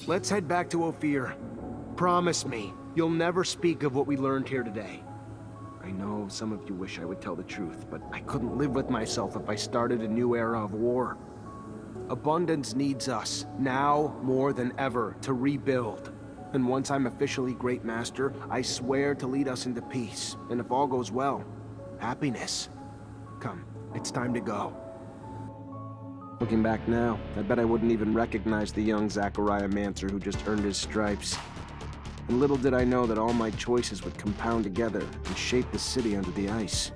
Let's head back to Ophir. Promise me, you'll never speak of what we learned here today. I know some of you wish I would tell the truth, but I couldn't live with myself if I started a new era of war. Abundance needs us, now more than ever, to rebuild. And once I'm officially Great Master, I swear to lead us into peace, and if all goes well, happiness. Come, it's time to go. Looking back now, I bet I wouldn't even recognize the young Technomancer who just earned his stripes. And little did I know that all my choices would compound together and shape the city under the ice.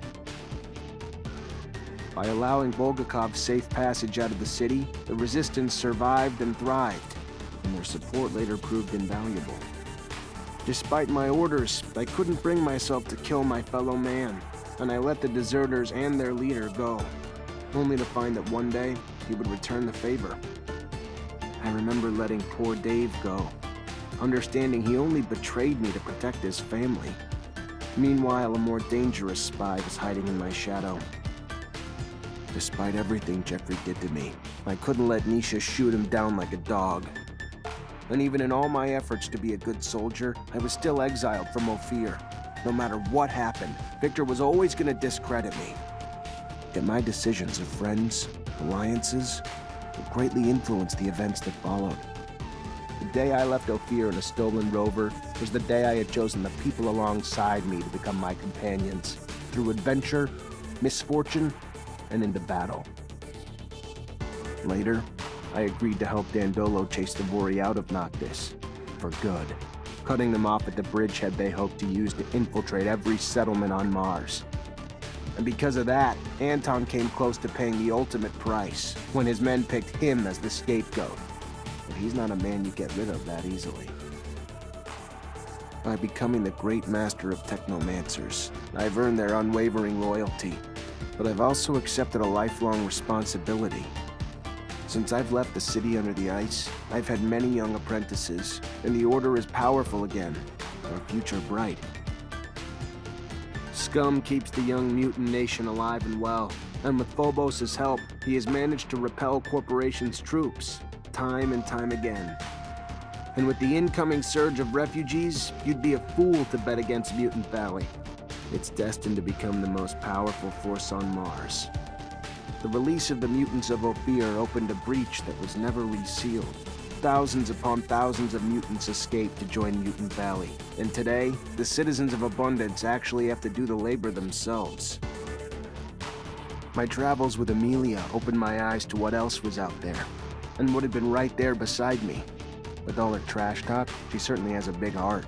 By allowing Bulgakov's safe passage out of the city, the Resistance survived and thrived, and their support later proved invaluable. Despite my orders, I couldn't bring myself to kill my fellow man, and I let the deserters and their leader go, only to find that one day he would return the favor. I remember letting poor Dave go, understanding he only betrayed me to protect his family. Meanwhile, a more dangerous spy was hiding in my shadow. Despite everything Jeffrey did to me, I couldn't let Nisha shoot him down like a dog. And even in all my efforts to be a good soldier, I was still exiled from Ophir. No matter what happened, Victor was always going to discredit me. Yet my decisions of friends, alliances, would greatly influence the events that followed. The day I left Ophir in a stolen rover was the day I had chosen the people alongside me to become my companions, through adventure, misfortune, and into battle. Later, I agreed to help Dandolo chase the Vori out of Noctis, for good, cutting them off at the bridgehead they hoped to use to infiltrate every settlement on Mars. And because of that, Anton came close to paying the ultimate price, when his men picked him as the scapegoat. But he's not a man you get rid of that easily. By becoming the Great Master of Technomancers, I've earned their unwavering loyalty. But I've also accepted a lifelong responsibility. Since I've left the city under the ice, I've had many young apprentices, and the Order is powerful again, our future bright. Scum keeps the young mutant nation alive and well, and with Phobos' help, he has managed to repel Corporation's troops, time and time again. And with the incoming surge of refugees, you'd be a fool to bet against Mutant Valley. It's destined to become the most powerful force on Mars. The release of the mutants of Ophir opened a breach that was never resealed. Thousands upon thousands of mutants escaped to join Mutant Valley, and today, the citizens of Abundance actually have to do the labor themselves. My travels with Amelia opened my eyes to what else was out there, and what had been right there beside me. With all her trash talk, she certainly has a big heart.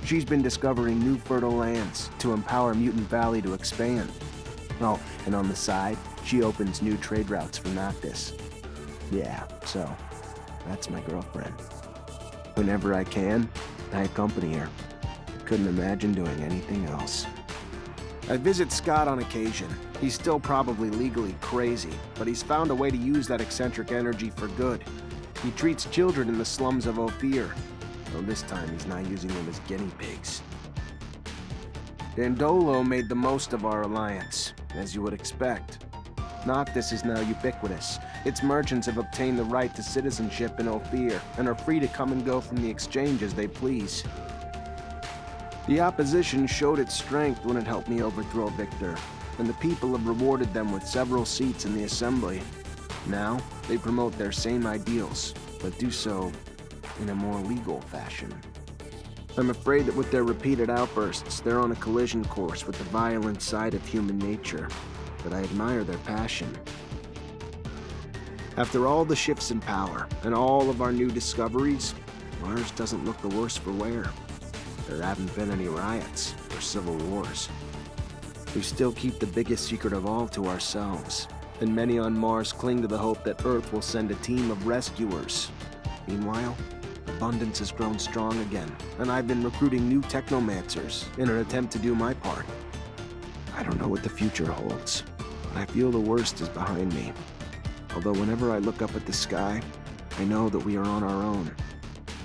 She's been discovering new fertile lands to empower Mutant Valley to expand. Oh, and on the side, she opens new trade routes for Noctis. Yeah, so, that's my girlfriend. Whenever I can, I accompany her. I couldn't imagine doing anything else. I visit Scott on occasion. He's still probably legally crazy, but he's found a way to use that eccentric energy for good. He treats children in the slums of Ophir. Though this time he's not using them as guinea pigs. Dandolo made the most of our alliance, as you would expect. Noctis is now ubiquitous. Its merchants have obtained the right to citizenship in Ophir, and are free to come and go from the exchange as they please. The opposition showed its strength when it helped me overthrow Victor, and the people have rewarded them with several seats in the assembly. Now, they promote their same ideals, but do so in a more legal fashion. I'm afraid that with their repeated outbursts, they're on a collision course with the violent side of human nature, but I admire their passion. After all the shifts in power, and all of our new discoveries, Mars doesn't look the worse for wear. There haven't been any riots or civil wars. We still keep the biggest secret of all to ourselves, and many on Mars cling to the hope that Earth will send a team of rescuers. Meanwhile, Abundance has grown strong again, and I've been recruiting new Technomancers in an attempt to do my part. I don't know what the future holds, but I feel the worst is behind me. Although whenever I look up at the sky, I know that we are on our own,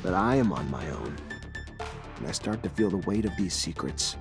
that I am on my own. And I start to feel the weight of these secrets